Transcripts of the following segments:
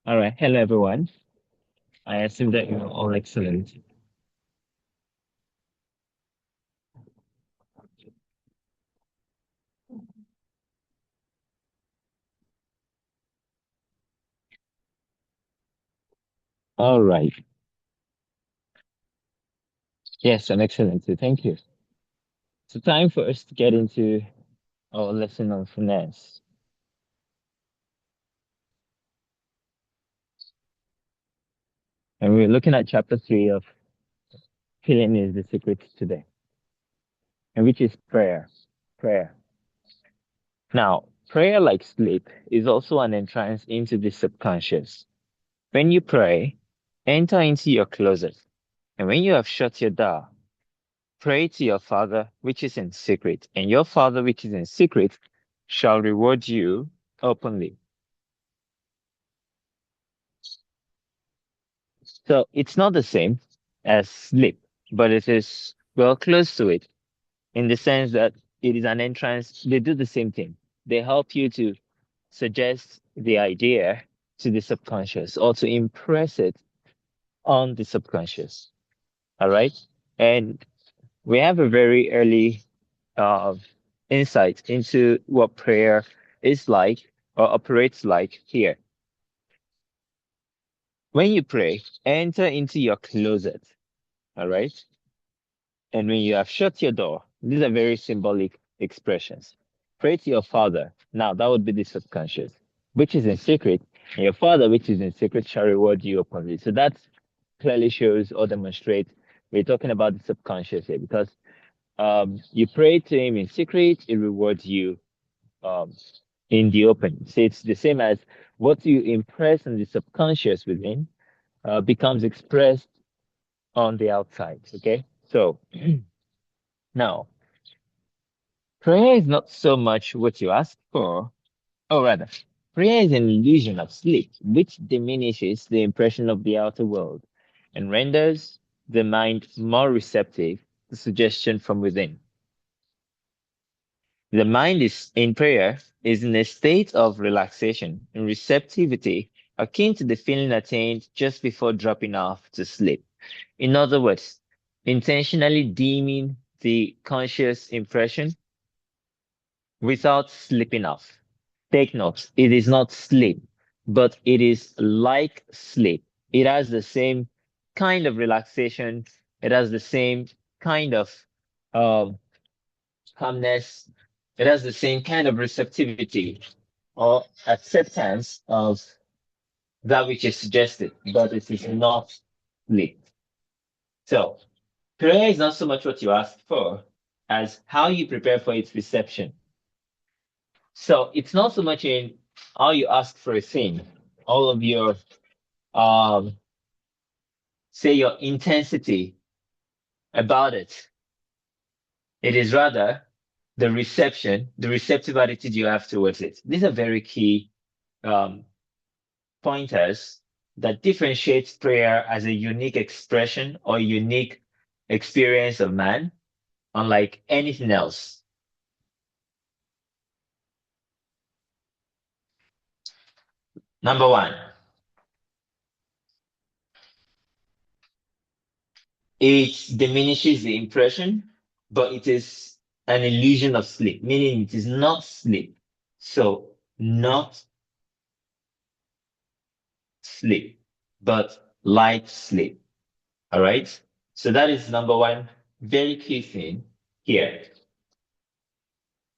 All right. Hello, everyone. I assume that you're all excellent. All right. Yes, I'm excellent too. Thank you. So, time for us to get into our lesson on finesse. And we're looking at chapter 3 of Healing is the Secret today, and which is prayer. Prayer. Now, prayer, like sleep, is also an entrance into the subconscious. When you pray, enter into your closet. And when you have shut your door, pray to your Father which is in secret, and your Father which is in secret shall reward you openly. So it's not the same as sleep, but it is well close to it in the sense that it is an entrance. They do the same thing. They help you to suggest the idea to the subconscious or to impress it on the subconscious. All right. And we have a very early uh, insight into what prayer is like or operates like here. When you pray, enter into your closet, all right? And when you have shut your door, these are very symbolic expressions. Pray to your Father. Now, that would be the subconscious, which is in secret, and your Father, which is in secret, shall reward you openly. So that clearly shows or demonstrates we're talking about the subconscious here because you pray to Him in secret, it rewards you um, in the open. So it's the same as what you impress on the subconscious within becomes expressed on the outside. Okay. So now, prayer is not so much what you ask for, or rather, prayer is an illusion of sleep, which diminishes the impression of the outer world and renders the mind more receptive to suggestion from within. The mind is in prayer is in a state of relaxation and receptivity akin to the feeling attained just before dropping off to sleep. In other words, intentionally dimming the conscious impression without sleeping off. Take note, it is not sleep, but it is like sleep. It has the same kind of relaxation. It has the same kind of um, calmness. It has the same kind of receptivity or acceptance of that which is suggested, but it is not sleep. So, prayer is not so much what you ask for as how you prepare for its reception. So, it's not so much in how you ask for a thing, all of your, um, say, your intensity about it. It is rather the reception, the receptive attitude you have towards it. These are very key um, pointers that differentiates prayer as a unique expression or unique experience of man, unlike anything else. Number one, it diminishes the impression, but it is an illusion of sleep, meaning it is not sleep. So, not sleep, but light sleep. All right. So, that is number one, very key thing here.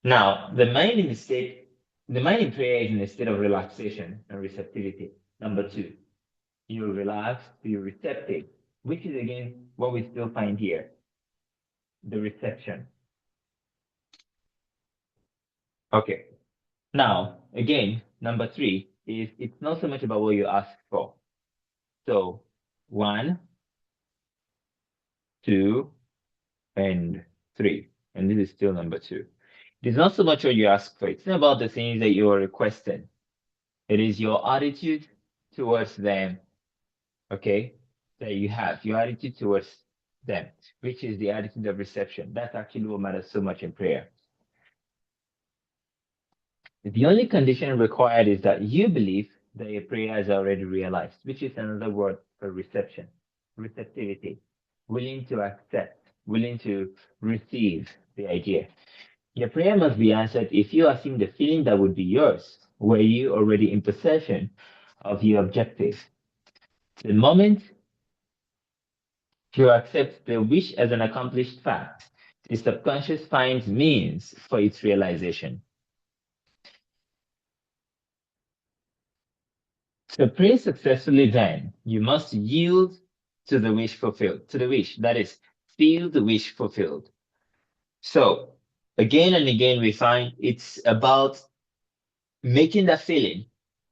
Now, the mind in prayer is in a state of relaxation and receptivity. Number two, you relax, you receptive, which is again what we still find here, the reception. Okay. Now, again, number three is it's not so much about what you ask for. So, one, two, and three. And this is still number two. It is not so much what you ask for. It's not about the things that you are requesting. It is your attitude towards them, okay, that you have, your attitude towards them, which is the attitude of reception. That's actually what matters so much in prayer. The only condition required is that you believe that your prayer has already realized, which is another word for reception, receptivity, willing to accept, willing to receive the idea. Your prayer must be answered if you are seeing the feeling that would be yours. Were you already in possession of your objective? The moment you accept the wish as an accomplished fact, the subconscious finds means for its realization. To pray successfully, then, you must yield to the wish fulfilled, to the wish, that is, feel the wish fulfilled. So, again and again, we find it's about making that feeling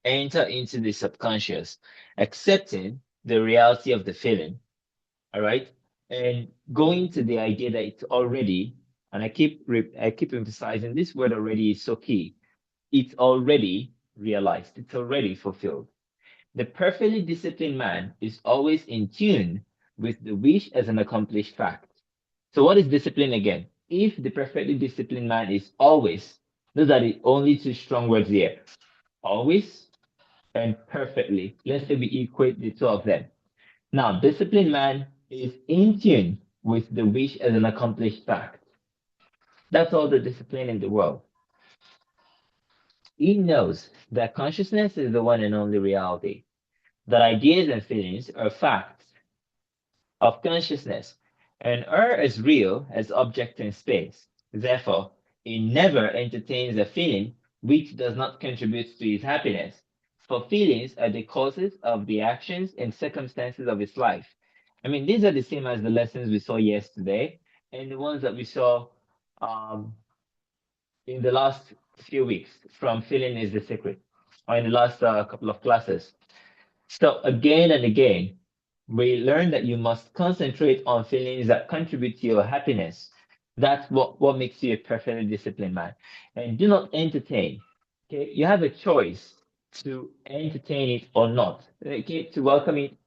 enter into the subconscious, accepting the reality of the feeling, all right, and going to the idea that it's already, and I keep emphasizing this word already is so key. It's already realized. It's already fulfilled. The perfectly disciplined man is always in tune with the wish as an accomplished fact. So, what is discipline again? If the perfectly disciplined man is always, those are the only two strong words here, always and perfectly. Let's say we equate the two of them. Now, disciplined man is in tune with the wish as an accomplished fact. That's all the discipline in the world. He knows that consciousness is the one and only reality, that ideas and feelings are facts of consciousness and are as real as objects in space. Therefore, he never entertains a feeling which does not contribute to his happiness, for feelings are the causes of the actions and circumstances of his life. I mean, these are the same as the lessons we saw yesterday and the ones that we saw um, in the last few weeks from Feeling is the Secret, or in the last couple of classes. So again and again, we learn that you must concentrate on feelings that contribute to your happiness. That's what makes you a perfectly disciplined man. And do not entertain. Okay, you have a choice to entertain it or not. Okay, to welcome it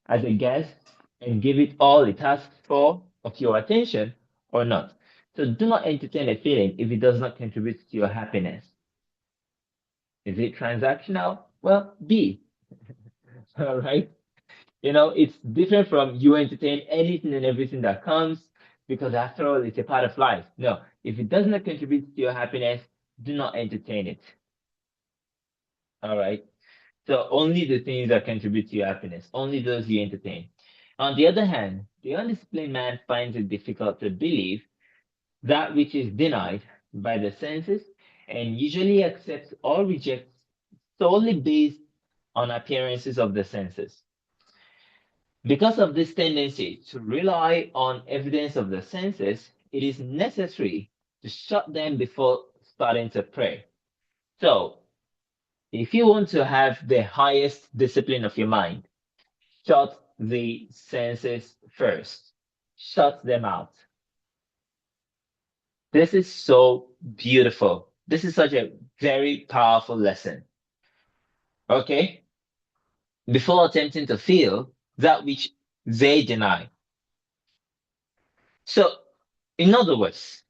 as a guest and give it all it asks for of your attention or not. So do not entertain a feeling if it does not contribute to your happiness. Is it transactional? Well, B. All right. You know, it's different from you entertain anything and everything that comes because after all, it's a part of life. No, if it does not contribute to your happiness, do not entertain it. All right. So only the things that contribute to your happiness, only those you entertain. On the other hand, the undisciplined man finds it difficult to believe that which is denied by the senses and usually accepts or rejects solely based on appearances of the senses. Because of this tendency to rely on evidence of the senses, it is necessary to shut them before starting to pray. So, if you want to have the highest discipline of your mind, shut the senses first. Shut them out. This is so beautiful. This is such a very powerful lesson. Okay? Before attempting to feel that which they deny. So, in other words,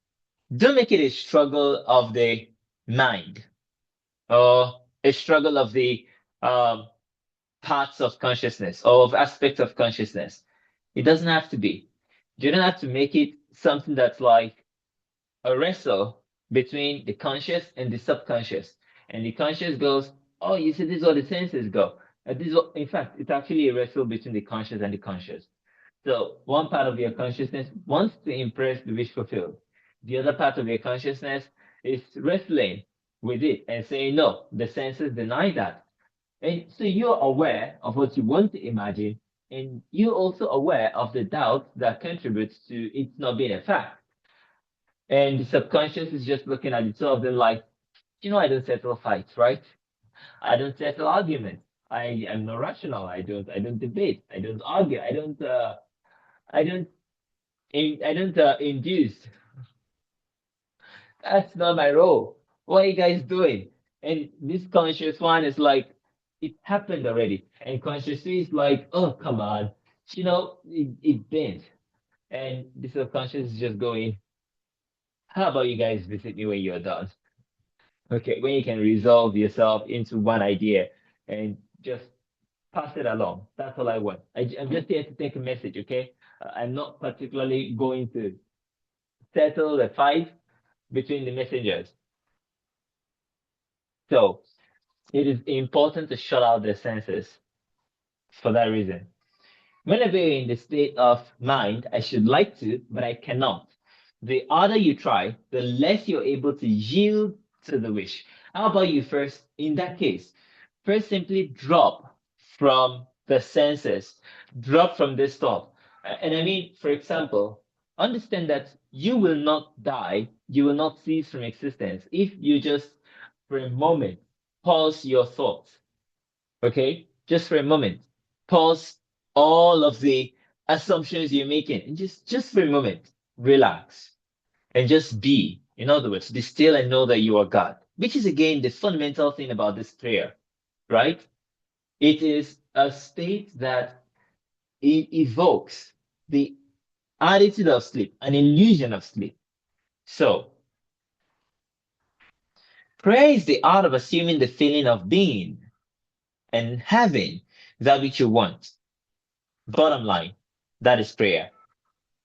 don't make it a struggle of the mind or a struggle of the um, parts of consciousness or of aspects of consciousness. It doesn't have to be. You don't have to make it something that's like a wrestle between the conscious and the subconscious. And the conscious goes, oh, you see, this is what the senses go. In fact, it's actually a wrestle between the conscious and the conscious. So one part of your consciousness wants to impress the wish fulfilled. The other part of your consciousness is wrestling with it and saying, no, the senses deny that. And so you're aware of what you want to imagine, and you're also aware of the doubt that contributes to it not being a fact. And the subconscious is just looking at the two of them like, you know, I don't settle fights, right? I don't settle arguments. I am not rational. I don't debate. I don't argue. I don't I don't induce. That's not my role. What are you guys doing? And this conscious one is like, it happened already. And conscious three is like, oh, come on. You know, it bent. And the subconscious is just going, how about you guys visit me when you're done? Okay, when you can resolve yourself into one idea and just pass it along. That's all I want. I'm just here to take a message, okay? I'm not particularly going to settle the fight between the messengers. So it is important to shut out the senses for that reason. Whenever you're in the state of mind, I should like to, but I cannot. The harder you try, the less you're able to yield to the wish. How about you first? In that case, first simply drop from the senses, drop from this thought. And I mean, for example, understand that you will not die, you will not cease from existence if you just, for a moment, pause your thoughts. Okay? Just for a moment. Pause all of the assumptions you're making and just for a moment, relax and just be. In other words, be still and know that you are God, which is again the fundamental thing about this prayer, right? It is a state that evokes the attitude of sleep, an illusion of sleep. So, prayer is the art of assuming the feeling of being and having that which you want. Bottom line, that is prayer.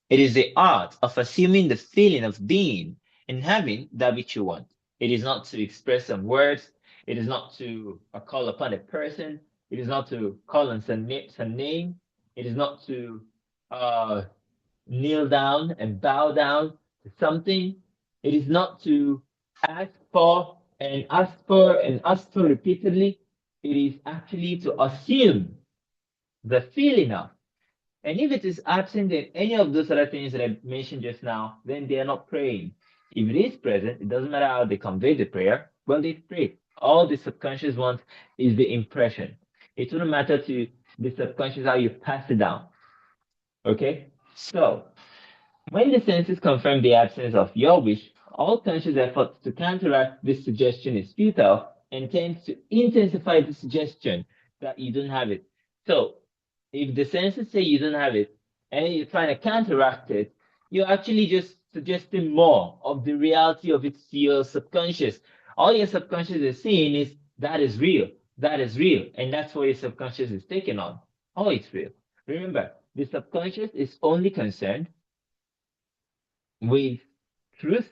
It is the art of assuming the feeling of being and having that which you want. It is not to express some words. It is not to call upon a person. It is not to call on some name. It is not to uh, kneel down and bow down to something. It is not to ask for and ask for and ask for repeatedly. It is actually to assume the feeling of. And if it is absent in any of those other things that I mentioned just now, then they are not praying. If it is present, it doesn't matter how they convey the prayer, well, they pray. All the subconscious wants is the impression. It wouldn't matter to the subconscious how you pass it down. Okay? So, when the senses confirm the absence of your wish, all conscious efforts to counteract this suggestion is futile and tends to intensify the suggestion that you don't have it. So, if the senses say you don't have it and you're trying to counteract it, you're actually just suggesting more of the reality of it to your subconscious. All your subconscious is seeing is that is real, and that's what your subconscious is taking on. Oh, it's real. Remember, the subconscious is only concerned with truth,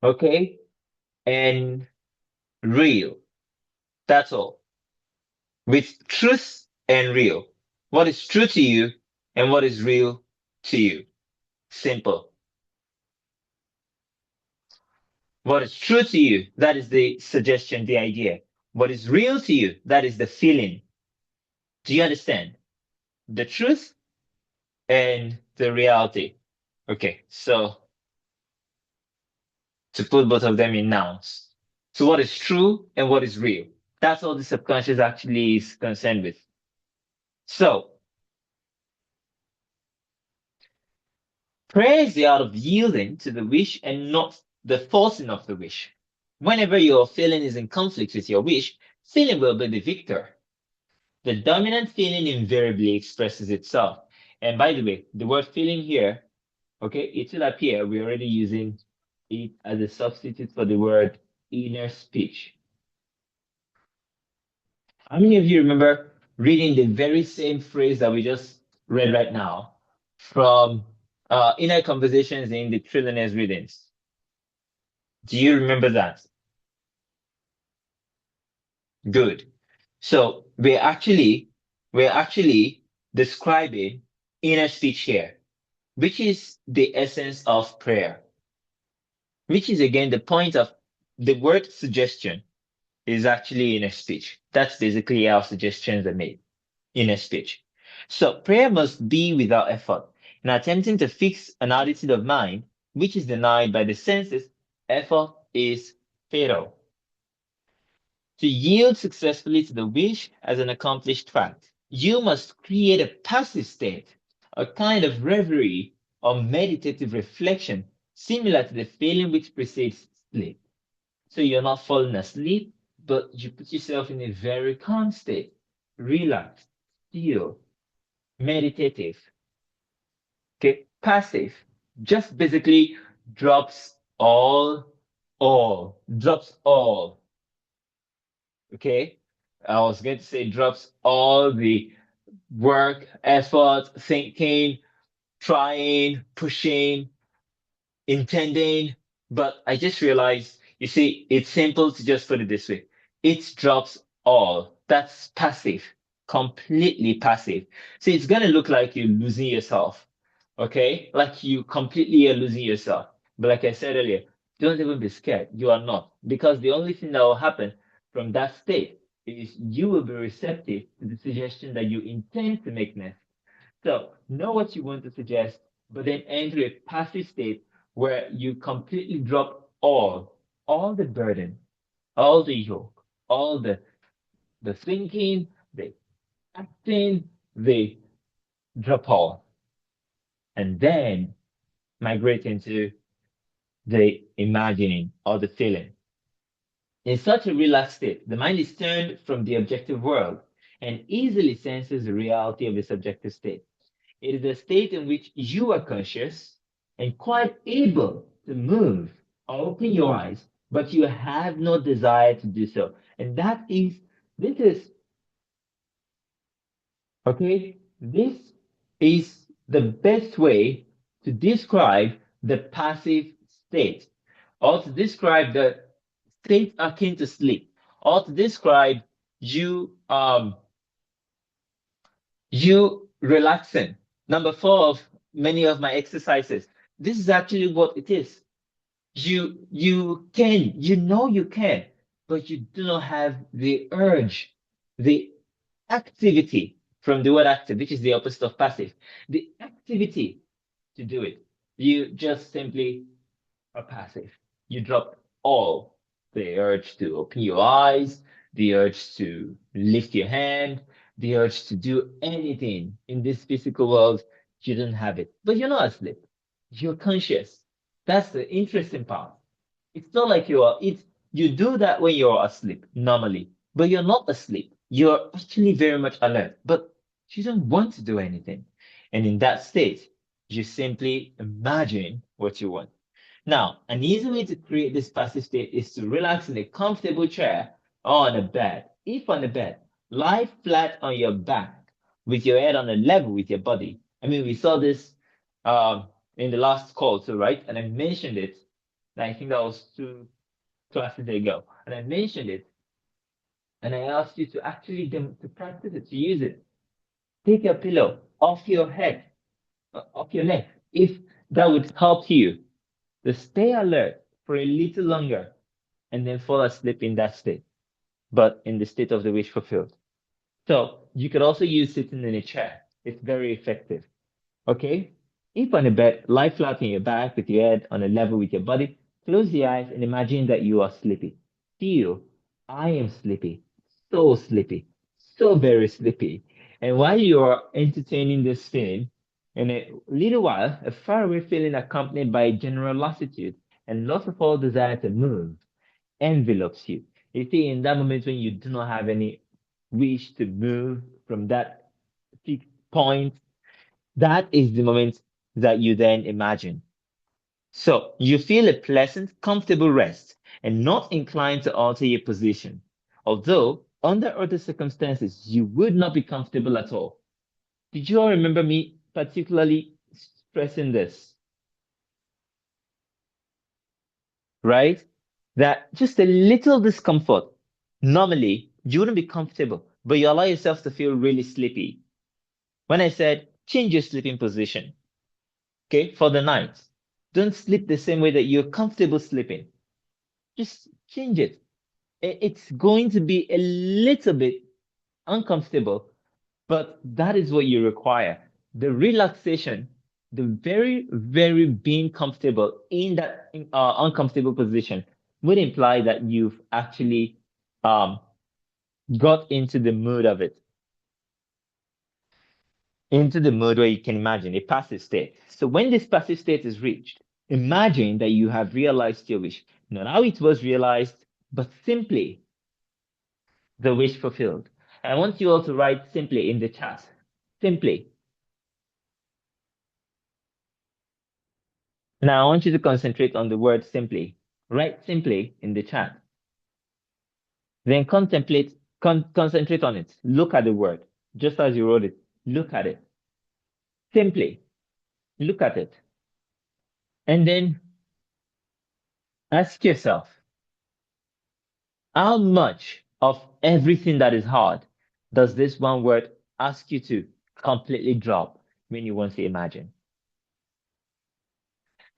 okay, and real. That's all. With truth and real. What is true to you and what is real to you. Simple. What is true to you, that is the suggestion, the idea. What is real to you, that is the feeling. Do you understand? The truth and the reality. Okay, so to put both of them in nouns. So what is true and what is real? That's all the subconscious actually is concerned with. So prayer is the art of yielding to the wish and not the forcing of the wish. Whenever your feeling is in conflict with your wish, feeling will be the victor. The dominant feeling invariably expresses itself. And by the way, the word feeling here, okay, it will appear we're already using it as a substitute for the word inner speech. How many of you remember reading the very same phrase that we just read right now from Inner Conversations in the Trillionaires readings? Do you remember that? Good. So we're actually describing inner speech here, which is the essence of prayer, which is again the point of the word suggestion is actually inner speech. That's basically how suggestions are made, inner speech. So prayer must be without effort. In attempting to fix an attitude of mind, which is denied by the senses, effort is fatal. To yield successfully to the wish as an accomplished fact, you must create a passive state, a kind of reverie or meditative reflection similar to the feeling which precedes sleep. So you're not falling asleep, but you put yourself in a very calm state, relaxed, still, meditative, okay, passive, just basically drops all, drops all. Okay. I was going to say drops all the work, effort, thinking, trying, pushing, intending, but I just realized, you see, it's simple to just put it this way. It drops all. That's passive, completely passive. So it's gonna look like you're losing yourself, okay? Like you completely are losing yourself. But like I said earlier, don't even be scared. You are not, because the only thing that will happen from that state is you will be receptive to the suggestion that you intend to make next. So know what you want to suggest, but then enter a passive state where you completely drop all the burden, all the yoke, all the thinking, the acting, the drop all, and then migrate into the imagining or the feeling. In such a relaxed state, the mind is turned from the objective world and easily senses the reality of the subjective state. It is a state in which you are conscious and quite able to move or open your eyes, but you have no desire to do so. And this is, okay, this is the best way to describe the passive state or to describe the state akin to sleep or to describe you, you relaxing. Number four of many of my exercises. This is actually what it is. You can, but you do not have the urge, the activity from the word active, which is the opposite of passive, the activity to do it. You just simply are passive. You drop all the urge to open your eyes, the urge to lift your hand, the urge to do anything in this physical world. You don't have it, but you're not asleep. You're conscious. That's the interesting part. It's not like you do that when you're asleep normally, but you're not asleep. You're actually very much alert, but you don't want to do anything. And in that state, you simply imagine what you want. Now, an easy way to create this passive state is to relax in a comfortable chair or on a bed. If on the bed, lie flat on your back with your head on a level with your body. I mean, we saw this in the last call too, right? And I mentioned it. I think that was 2 classes ago. And I mentioned it, and I asked you to actually to practice it, to use it. Take a pillow off your head, off your neck, if that would help you to stay alert for a little longer and then fall asleep in that state, but in the state of the wish fulfilled. So you could also use sitting in a chair. It's very effective. Okay? If on a bed, lie flat on your back with your head on a level with your body. Close the eyes and imagine that you are sleepy. Feel, I am sleepy, so very sleepy. And while you are entertaining this feeling, in a little while, a faraway feeling accompanied by general lassitude and loss of all desire to move envelops you. You see, in that moment when you do not have any wish to move from that fixed point, that is the moment that you then imagine. So you feel a pleasant, comfortable rest and not inclined to alter your position. Although, under other circumstances, you would not be comfortable at all. Did you all remember me particularly stressing this, right? That just a little discomfort. Normally, you wouldn't be comfortable, but you allow yourself to feel really sleepy. When I said change your sleeping position, okay, for the night, don't sleep the same way that you're comfortable sleeping. Just change it. It's going to be a little bit uncomfortable, but that is what you require. The relaxation, the very, very being comfortable in that uncomfortable position would imply that you've actually um, got into the mood of it, into the mode where you can imagine a passive state. So when this passive state is reached, imagine that you have realized your wish. Not how it was realized, but simply the wish fulfilled. I want you all to write simply in the chat. Simply. Now I want you to concentrate on the word simply. Write simply in the chat. Then concentrate on it. Look at the word, just as you wrote it. Look at it. Simply look at it. And then ask yourself, how much of everything that is hard does this one word ask you to completely drop when you want to imagine?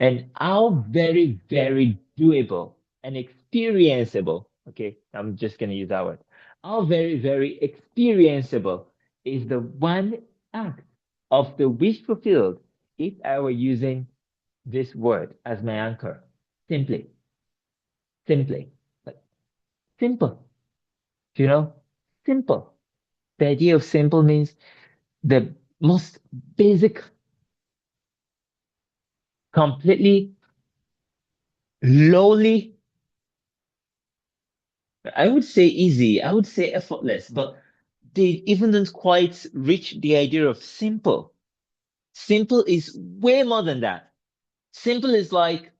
And how very, very doable and experienceable, okay, I'm just going to use that word. How very, very experienceable is the one act of the wish fulfilled if I were using this word as my anchor? Simply, simply, like, simple, you know, simple. The idea of simple means the most basic, completely lowly, I would say easy, I would say effortless, but they even don't quite reach the idea of simple. Simple is way more than that. Simple is like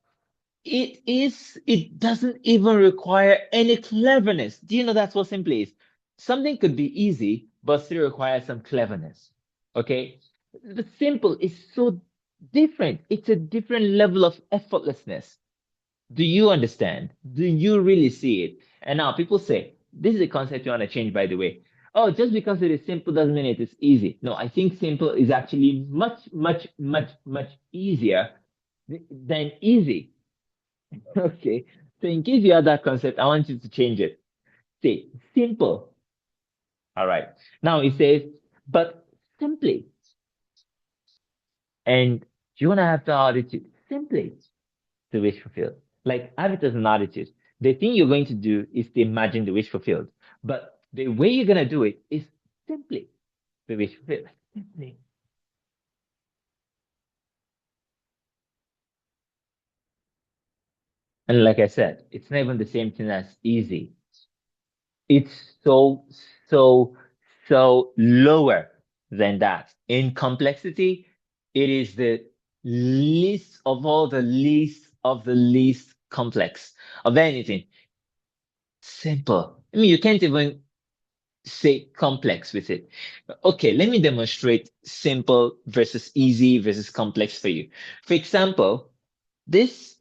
it doesn't even require any cleverness. Do you know that's what simple is? Something could be easy, but still require some cleverness. Okay? The simple is so different. It's a different level of effortlessness. Do you understand? Do you really see it? And now people say, this is a concept you want to change, by the way. Oh, just because it is simple doesn't mean it is easy. No, I think simple is actually much, much, much, much easier than easy. Okay. So in case you have that concept, I want you to change it. Say simple. All right. Now it says, but simply. And you want to have the attitude simply the wish fulfilled. Like have it as an attitude. The thing you're going to do is to imagine the wish fulfilled. But the way you're going to do it is simply the wish fulfilled. Like, simply. And like I said, it's not even the same thing as easy. It's so, so lower than that. In complexity, it is the least of all the least of the least complex of anything. Simple. I mean, you can't even say complex with it. Okay, let me demonstrate simple versus easy versus complex for you. For example, this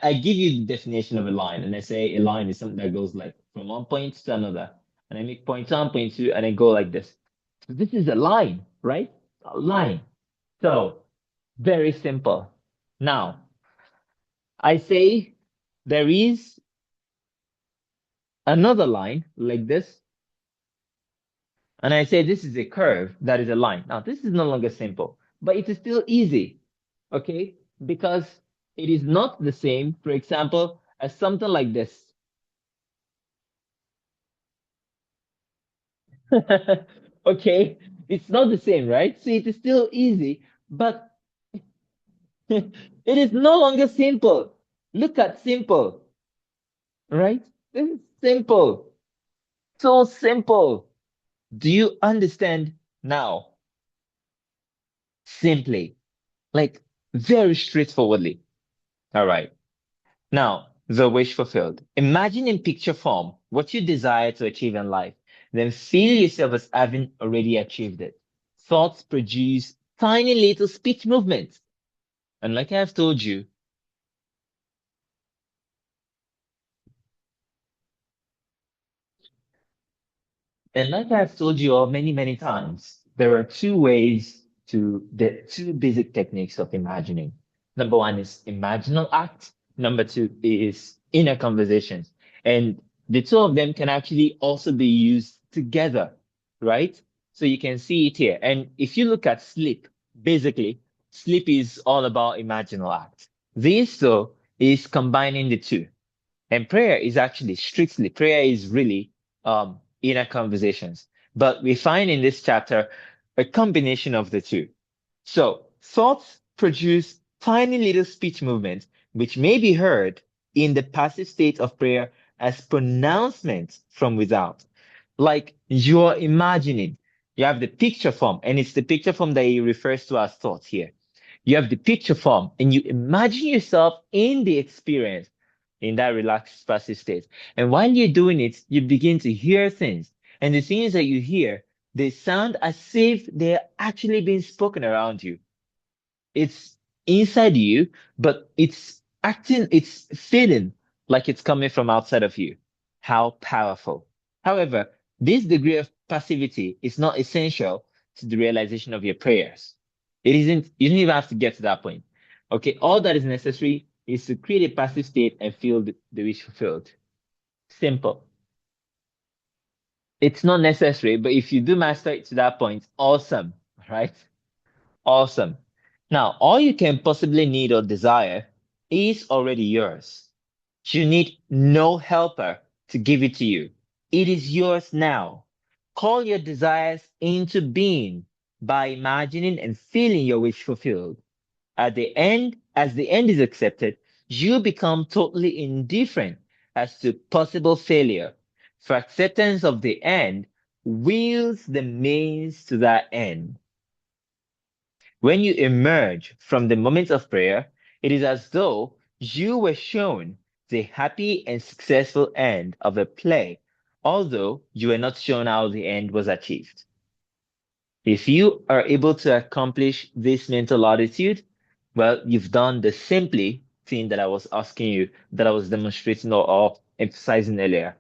I give you the definition of a line, and I say a line is something that goes like from one point to another, and I make point one, point two, and I go like this. So this is a line, right? A line. So very simple. Now I say there is another line like this, and I say this is a curve that is a line. Now this is no longer simple, but it is still easy, okay? Because it is not the same, for example, as something like this. Okay, it's not the same, right? So it is still easy, but it is no longer simple. Look at simple, right? This is simple. So simple. Do you understand now? Simply, like very straightforwardly. All right. Now, the wish fulfilled. Imagine in picture form what you desire to achieve in life, then feel yourself as having already achieved it. Thoughts produce tiny little speech movements. And like I've told you, and like I've told you all many, many times, there are the two basic techniques of imagining. Number one is imaginal act. Number two is inner conversations. And the two of them can actually also be used together, right? So you can see it here. And if you look at sleep, basically, sleep is all about imaginal act. This, though, is combining the two. And prayer is really inner conversations. But we find in this chapter a combination of the two. So thoughts produce tiny little speech movements, which may be heard in the passive state of prayer as pronouncements from without. Like you're imagining, you have the picture form, and it's the picture form that he refers to as thoughts here. You have the picture form, and you imagine yourself in the experience. in that relaxed passive state. And while you're doing it, you begin to hear things. And the things that you hear, they sound as if they're actually being spoken around you. It's inside you, but it's feeling like it's coming from outside of you. How powerful. However, this degree of passivity is not essential to the realization of your prayers. It isn't, you don't even have to get to that point. Okay, all that is necessary is to create a passive state and feel the wish fulfilled. Simple. It's not necessary, but if you do master it to that point, awesome, right? Awesome. Now, all you can possibly need or desire is already yours. You need no helper to give it to you. It is yours now. Call your desires into being by imagining and feeling your wish fulfilled. At the end, as the end is accepted, you become totally indifferent as to possible failure. For acceptance of the end wields the means to that end. When you emerge from the moment of prayer, it is as though you were shown the happy and successful end of a play, although you were not shown how the end was achieved. If you are able to accomplish this mental attitude, well, you've done the simply thing that I was asking you, that I was demonstrating or emphasizing earlier.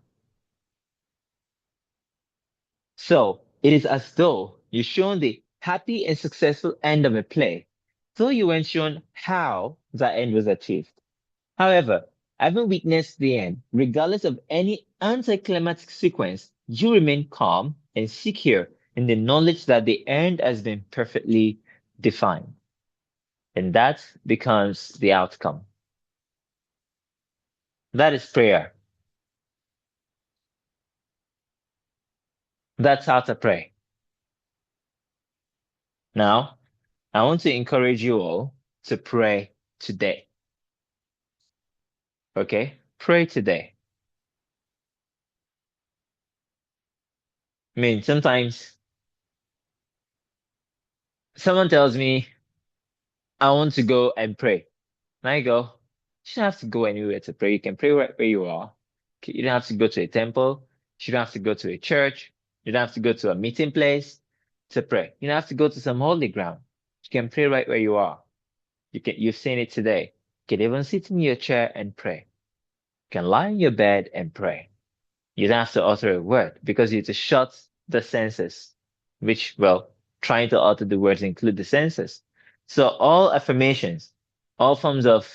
So it is as though you're shown the happy and successful end of a play, though you weren't shown how that end was achieved. However, having witnessed the end, regardless of any anticlimactic sequence, you remain calm and secure in the knowledge that the end has been perfectly defined. And that becomes the outcome. That is prayer. That's how to pray. Now, I want to encourage you all to pray today. Okay? Pray today. I mean, sometimes someone tells me, I want to go and pray. And I go, you don't have to go anywhere to pray. You can pray right where you are. Okay, you don't have to go to a temple. You don't have to go to a church. You don't have to go to a meeting place to pray. You don't have to go to some holy ground. You can pray right where you are. You've seen it today. You can even sit in your chair and pray. You can lie in your bed and pray. You don't have to utter a word because you to shut the senses, which, well, trying to utter the words include the senses. So all affirmations, all forms of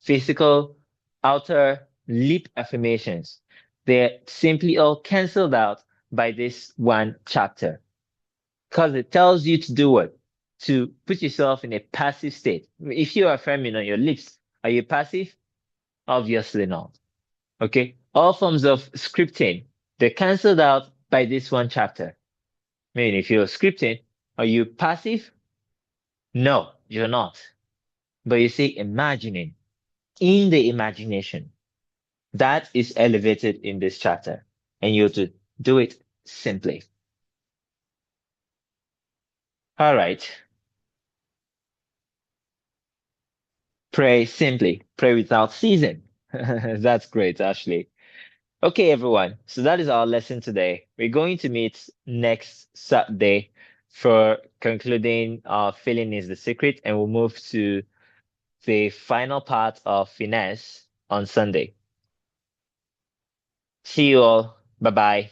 physical, outer lip affirmations, they're simply all canceled out by this one chapter because it tells you to do what? To put yourself in a passive state. If you are affirming on your lips, are you passive? Obviously not. Okay. All forms of scripting, they're canceled out by this one chapter. I mean, if you're scripting, are you passive? No, you're not. But you see, imagining, in the imagination, that is elevated in this chapter. And you're to do it simply. All right. Pray simply. Pray without ceasing. That's great, actually. Okay, everyone. So that is our lesson today. We're going to meet next Saturday for concluding Feeling is the Secret, and we'll move to the final part of Finesse on Sunday. See you all. Bye bye.